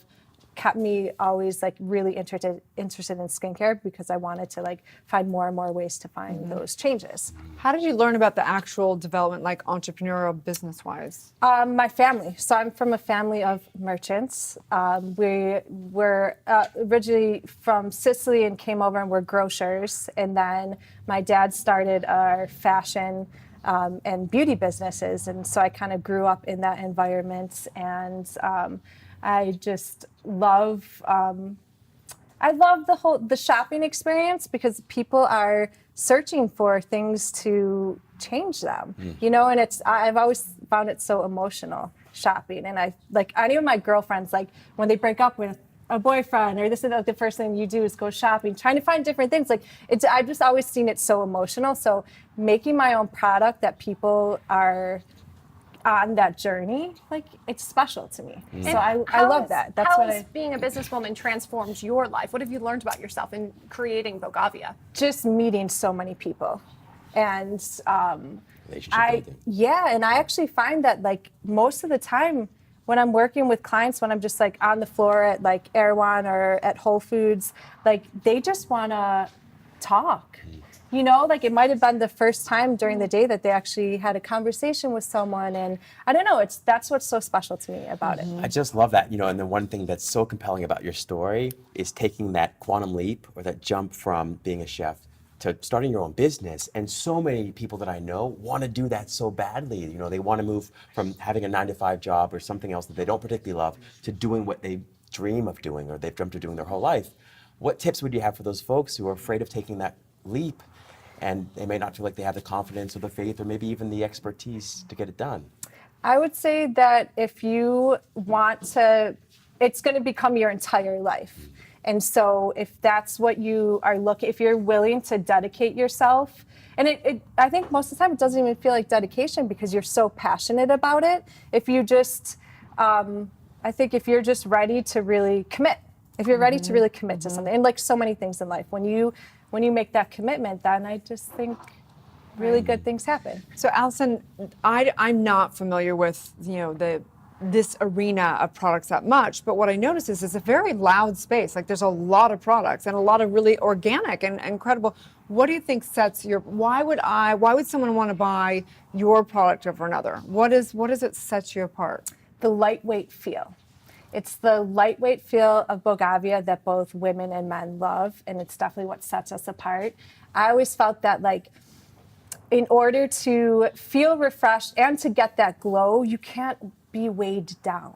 kept me always really interested in skincare, because I wanted to find more and more ways to find those changes. How did you learn about the actual development, entrepreneurial business wise? My family. So I'm from a family of merchants. We were originally from Sicily and came over and were grocers. And then my dad started our fashion and beauty businesses. And so I kind of grew up in that environment, and I just love the shopping experience, because people are searching for things to change them, and I've always found it so emotional, shopping. And I any of my girlfriends, when they break up with a boyfriend, or this is the first thing you do is go shopping, trying to find different things. I've just always seen it so emotional. So making my own product that people are on that journey, it's special to me. So I love that. That's how what has being a businesswoman transformed your life? What have you learned about yourself in creating Bogavia? Just meeting so many people, and Relationship building. and I actually find that most of the time when I'm working with clients, when I'm just on the floor at Erewhon or at Whole Foods, they just want to talk. It might have been the first time during the day that they actually had a conversation with someone, and I don't know, that's what's so special to me about it. I just love that, and the one thing that's so compelling about your story is taking that quantum leap or that jump from being a chef to starting your own business. And so many people that I know want to do that so badly. You know, they want to move from having a 9-to-5 job or something else that they don't particularly love to doing what they dream of doing or they've dreamt of doing their whole life. What tips would you have for those folks who are afraid of taking that leap and they may not feel like they have the confidence or the faith or maybe even the expertise to get it done? I would say that if you want to, it's going to become your entire life. And so if that's what you are looking, if you're willing to dedicate yourself, and I think most of the time it doesn't even feel like dedication because you're so passionate about it. If you just, I think if you're just ready to really commit, if you're ready to really commit to something, and like so many things in life, when you make that commitment, then I just think really good things happen. So Allison, I'm not familiar with, you know, this arena of products that much, but what I notice is it's a very loud space. Like there's a lot of products and a lot of really organic and incredible. What do you think sets why would someone want to buy your product over another? What is it sets you apart? The lightweight feel. It's the lightweight feel of Bogavia that both women and men love, and it's definitely what sets us apart. I always felt that, like, in order to feel refreshed and to get that glow, you can't be weighed down.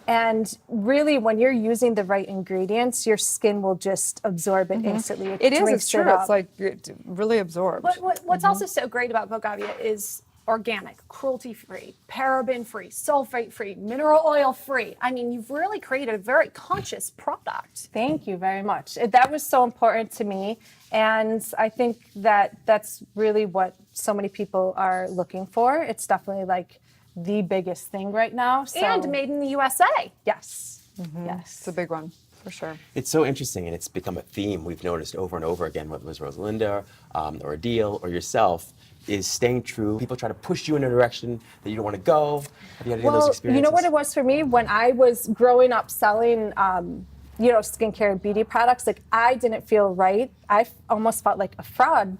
And really, when you're using the right ingredients, your skin will just absorb it instantly. It's true. It's like it really absorbs. What's also so great about Bogavia is organic, cruelty-free, paraben-free, sulfate-free, mineral oil-free. I mean, you've really created a very conscious product. Thank you very much. That was so important to me. And I think that that's really what so many people are looking for. It's definitely like the biggest thing right now. So. And made in the USA. Yes. Yes. It's a big one, for sure. It's so interesting, and it's become a theme we've noticed over and over again, whether it was Rosalinda or Adil or yourself, is staying true. People try to push you in a direction that you don't want to go. Have you had any of those experiences? You know what it was for me? When I was growing up selling, skincare and beauty products, like I didn't feel right. I almost felt like a fraud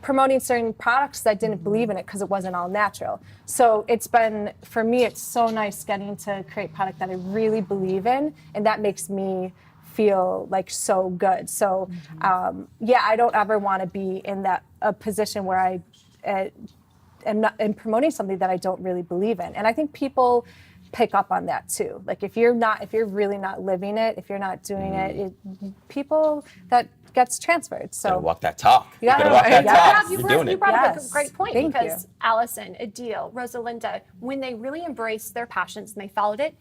promoting certain products that I didn't believe in it because it wasn't all natural. So it's been, for me, it's so nice getting to create product that I really believe in, and that makes me feel like so good. So I don't ever want to be in a position where I am promoting something that I don't really believe in. And I think people pick up on that too. Like if you're really not living it, if you're not doing it, people that gets transferred. So you gotta walk that talk. You gotta walk that talk. You brought up a great point Thank because you. Allison, Adil, Rosalinda, when they really embraced their passions and they followed it,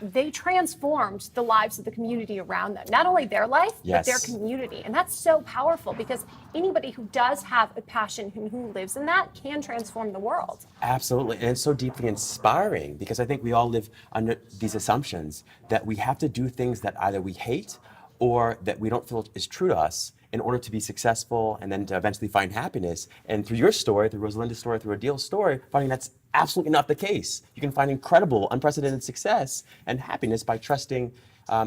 they transformed the lives of the community around them. Not only their life, but their community. And that's so powerful because anybody who does have a passion and who lives in that can transform the world. Absolutely, and it's so deeply inspiring because I think we all live under these assumptions that we have to do things that either we hate or that we don't feel is true to us in order to be successful and then to eventually find happiness. And through your story, through Rosalinda's story, through Adil's story, finding that's absolutely not the case. You can find incredible, unprecedented success and happiness by trusting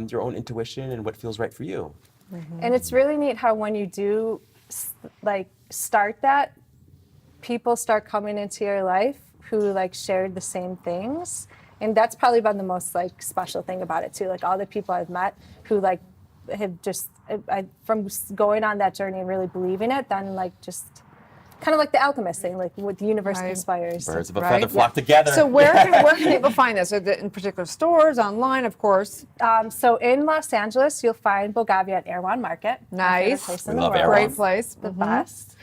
your own intuition and what feels right for you. And it's really neat how when you do start that, people start coming into your life who shared the same things. And that's probably been the most special thing about it too. Like all the people I've met who have just, from going on that journey and really believing it, then just kind of like the alchemist thing, like what the universe conspires. Birds of a feather flock together. So where can people find this? In particular stores, online, of course? So in Los Angeles, you'll find Bogavia at Erewhon Market. Nice. Place We in the love world. Erewhon. Great place. The best.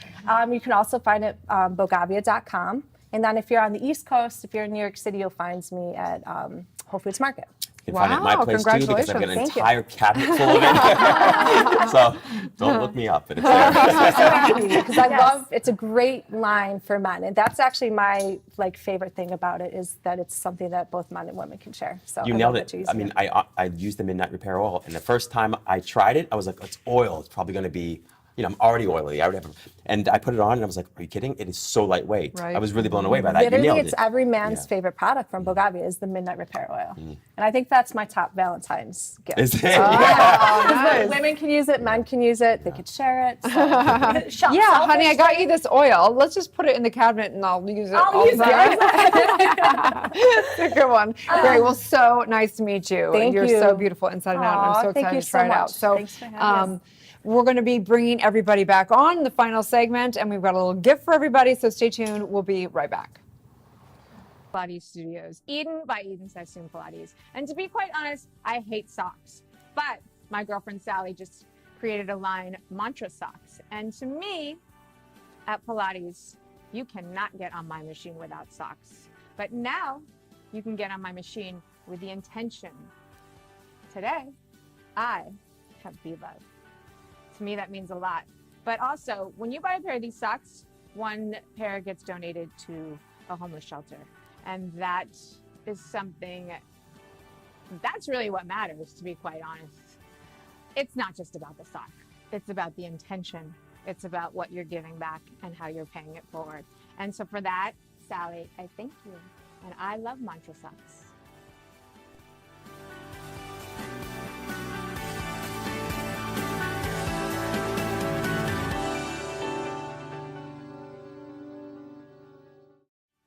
You can also find it bogavia.com. And then if you're on the East Coast, if you're in New York City, you'll find me at Whole Foods Market. You can find it at my place too because I've got an Thank you. entire cabinet full of it. So don't look me up, but it's there. Because I love, it's a great line for men. And that's actually my favorite thing about it is that it's something that both men and women can share. So You nailed it. I mean, I used the Midnight Repair Oil, and the first time I tried it, I was like, it's oil. It's probably going to be, I'm already oily. And I put it on, and I was like, are you kidding? It is so lightweight. Right. I was really blown away by that. Literally, You nailed it's it. every man's favorite product from Bogavia is the Midnight Repair Oil. And I think that's my top Valentine's gift. Is it? Because women can use it, men can use it, they could share it. So. Yeah, honey, I got you this oil. Let's just put it in the cabinet and I'll use it. I'll use it. It's a good one. Great. Well, so nice to meet you. Thank You're you. so beautiful inside and out. And I'm so Thank excited you to try so it out. much. So Thanks for having us. we're going to be bringing everybody back on the final segment, and we've got a little gift for everybody, so stay tuned. We'll be right back. Pilates Studios, Eden by Eden Sassoon Pilates. And to be quite honest, I hate socks. But my girlfriend Sally just created a line, Mantra Socks. And to me, at Pilates, you cannot get on my machine without socks. But now you can get on my machine with the intention. Today, I have Be Love. To me, that means a lot. But also, when you buy a pair of these socks, one pair gets donated to a homeless shelter. And that is something, that's really what matters, to be quite honest. It's not just about the sock. It's about the intention. It's about what you're giving back and how you're paying it forward. And so for that, Sally, I thank you. And I love Mantra Socks.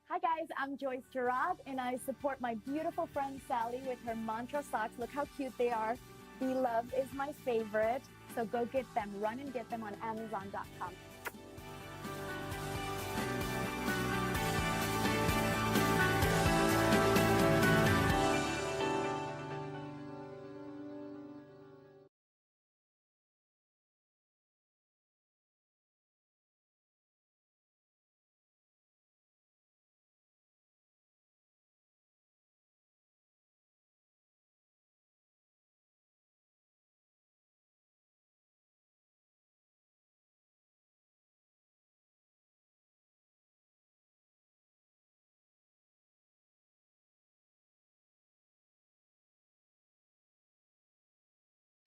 Hi guys, I'm Joyce Gerard and I support my beautiful friend Sally with her Mantra socks. Look how cute they are. Be Love is my favorite. So go get them. Run and get them on Amazon.com.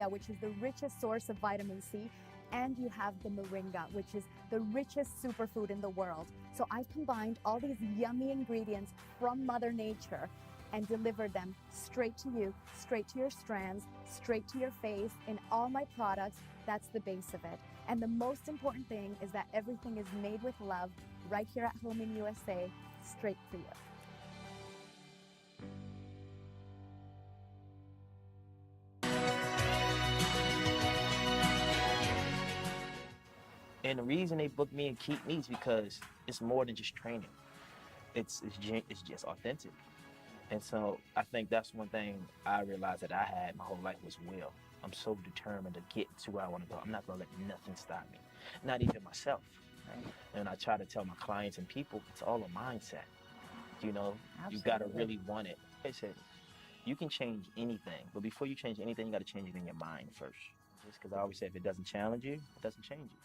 Which is the richest source of vitamin C, and you have the moringa, which is the richest superfood in the world. So I've combined all these yummy ingredients from Mother Nature and delivered them straight to you, straight to your strands, straight to your face in all my products. That's the base of it. And the most important thing is that everything is made with love right here at home in USA, straight for you. And the reason they book me and keep me is because it's more than just training. It's just authentic. And so I think that's one thing I realized that I had my whole life was will. I'm so determined to get to where I want to go. I'm not going to let nothing stop me, not even myself. Right? And I try to tell my clients and people, it's all a mindset. You know, you got to really want it. They said, you can change anything, but before you change anything, you got to change it in your mind first. Just because I always say if it doesn't challenge you, it doesn't change you.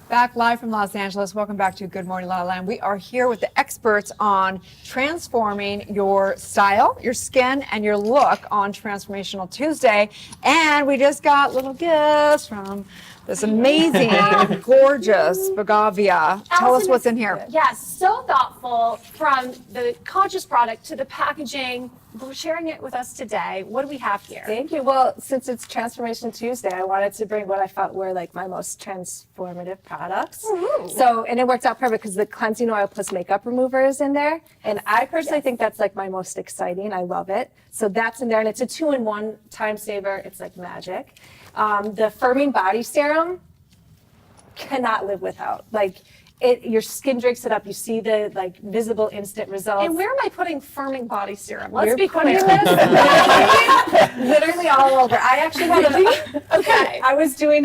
Back live from Los Angeles. Welcome back to Good Morning LaLa. And we are here with the experts on transforming your style, your skin, and your look on Transformational Tuesday. And we just got little gifts from this amazing, gorgeous Bogavia. Tell us what's in here. Yes, so thoughtful, from the conscious product to the packaging. We're sharing it with us today. What do we have here? Thank you. Well, since it's Transformation Tuesday, I wanted to bring what I thought were like my most transformative products. Ooh. So, and it worked out perfect because the cleansing oil plus makeup remover is in there. And I personally think that's like my most exciting. I love it. So that's in there, and it's a 2-in-1 time saver. It's like magic. The firming body serum, cannot live without. Like, your skin drinks it up. You see the like visible instant results. And where am I putting firming body serum? Let's You're be putting clear. Literally all over. I actually had okay. I was doing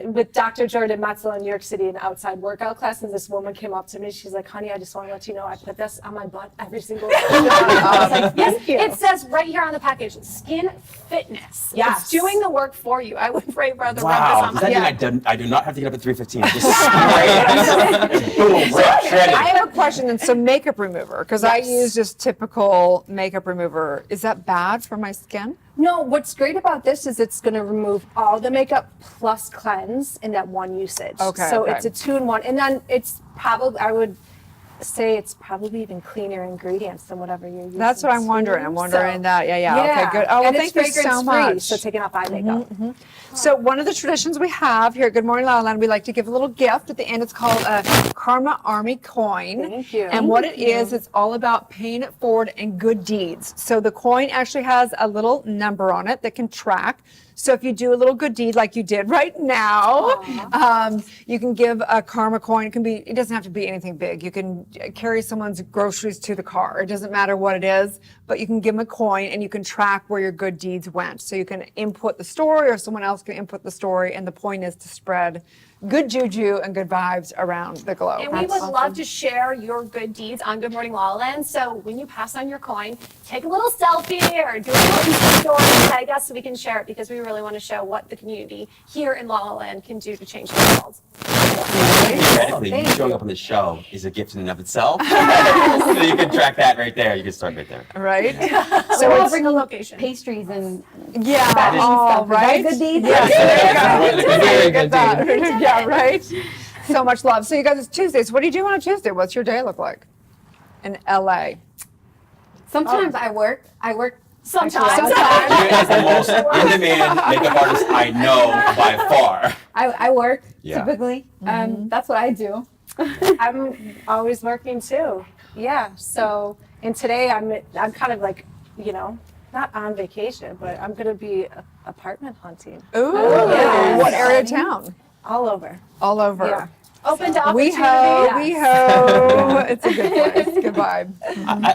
with Dr. Jordan Metzel in New York City, an outside workout class, and this woman came up to me. She's like, "Honey, I just want to let you know I put this on my butt every single day." I was like, Yes, it says right here on the package, Skin Fitness. Yes. It's doing the work for you. I would rather rub this Wow, on does my that mean I do not have to get up at 3:15? Boom, right, shredded. I have a question. And so makeup remover, because I use just typical makeup remover. Is that bad for my skin? No, what's great about this is it's going to remove all the makeup plus cleanse in that one usage. Okay, So okay. it's a 2-in-1. And then it's probably, say it's probably even cleaner ingredients than whatever you're using. That's what I'm wondering. I'm wondering that. Yeah. Okay, good. Oh, well, and thank it's you so fragrance-free, much. so taking off eye makeup. So one of the traditions we have here at Good Morning LaLa, we like to give a little gift at the end. It's called a Karma Army coin. Thank you. And what it is, it's all about paying it forward and good deeds. So the coin actually has a little number on it that can track. So if you do a little good deed like you did right now, you can give a karma coin. It doesn't have to be anything big. You can carry someone's groceries to the car. It doesn't matter what it is, but you can give them a coin and you can track where your good deeds went. So you can input the story or someone else can input the story. And the point is to spread good juju and good vibes around the globe. And we would love to share your good deeds on Good Morning LaLa Land. So when you pass on your coin, take a little selfie or do a little Insta story, tag us so we can share it because we really want to show what the community here in LaLa Land can do to change the world. Theoretically, you showing up on the show is a gift in and of itself. So you can track that right there. You can start right there. Right? So we'll it's bring a location. Pastries and yeah, all right. Good deeds. Very good. Yeah, right. So much love. So you guys, it's Tuesdays. What do you do on a Tuesday? What's your day look like in LA? Sometimes I work. Sometimes. She is the most in-demand makeup artist I know by far. I work Yeah. typically. That's what I do. I'm always working too. Yeah. So, and today I'm kind of like, not on vacation, but I'm gonna be apartment hunting. Ooh. Yeah. What area of town? All over. All over. Yeah. Open to We opportunity. ho. It's a good place. Good vibe.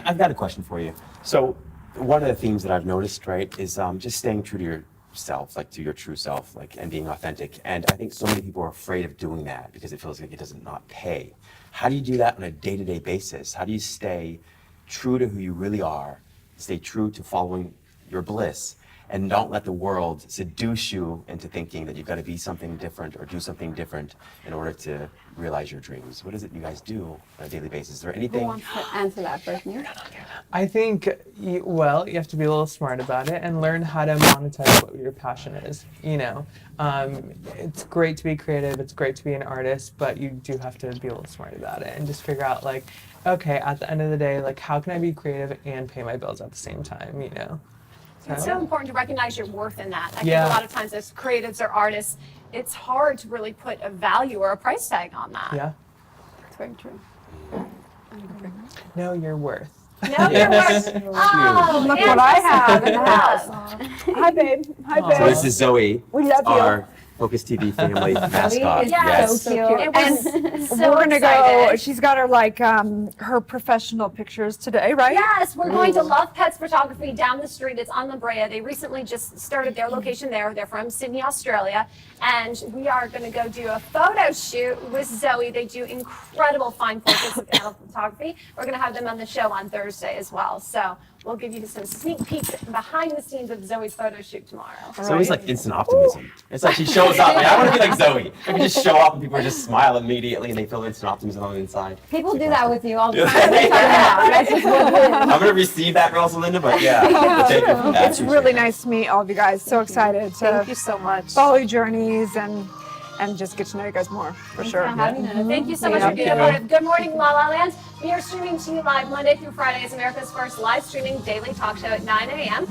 I've got a question for you. So one of the themes that I've noticed, right, is just staying true to yourself, like to your true self, like, and being authentic. And I think so many people are afraid of doing that because it feels like it doesn't not pay. How do you do that on a day-to-day basis? How do you stay true to who you really are, stay true to following your bliss, and don't let the world seduce you into thinking that you've got to be something different or do something different in order to realize your dreams? What is it you guys do on a daily basis? Is there anything? Who wants to answer that first? I think, you have to be a little smart about it and learn how to monetize what your passion is. It's great to be creative, it's great to be an artist, but you do have to be a little smart about it and just figure out, like, okay, at the end of the day, like, how can I be creative and pay my bills at the same time, It's so important to recognize your worth in that. I think Yeah. a lot of times as creatives or artists, it's hard to really put a value or a price tag on that. Yeah. That's very true. Know your worth. Know your worth. Oh, Look what I have in the house. Hi, babe. Hi, babe. So this is Zoe. We love you. Our Focus TV family mascot. Yes. So cute. It was And so we're gonna excited. go. She's got her her professional pictures today, right? Yes, we're going to Love Pets Photography down the street. It's on La Brea. They recently just started their location there. They're from Sydney, Australia. And we are going to go do a photo shoot with Zoe. They do incredible fine portraits of animal photography. We're going to have them on the show on Thursday as well. So we'll give you some sneak peeks behind the scenes of Zoe's photo shoot tomorrow. Zoe's like instant optimism. It's like she shows up. Like, I want to be like Zoe. I can just show up and people just smile immediately and they feel instant optimism on the inside. People do that with you all the time. That's just what it is. I'm going to receive that from also, Linda, but yeah. Thank you for that. It's really nice to meet all of you guys. So excited to Thank you so much. follow your journeys and just get to know you guys more, for sure. Thank you so much for being a part of Good Morning La La Land. We are streaming to you live Monday through Friday as America's first live streaming daily talk show at 9 a.m.